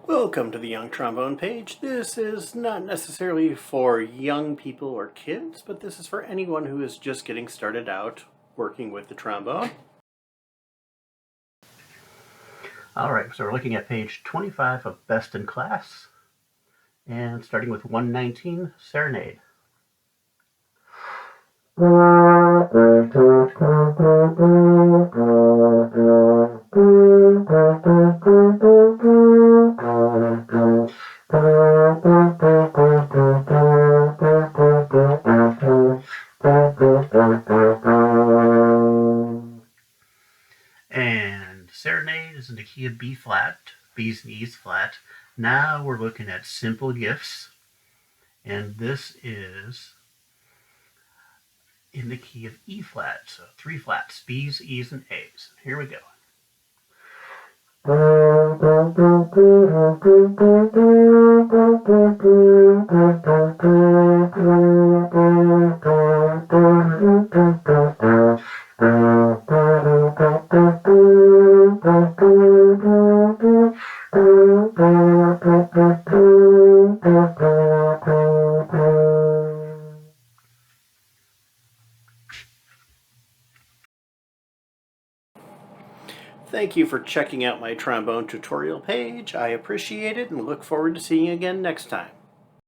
Welcome to the Young Trombone page. This is not necessarily for young people or kids, but this is for anyone who is just getting started out working with the trombone. Alright, so we're looking at page 25 of Best in Class, and starting with 119, Serenade. And Serenade is in the key of B flat, B's and E's flat. Now we're looking at Simple Gifts, and this is in the key of E flat, so 3 flats, B's, E's, and A's. Here we go. Thank you for checking out my trombone tutorial page. I appreciate it and look forward to seeing you again next time.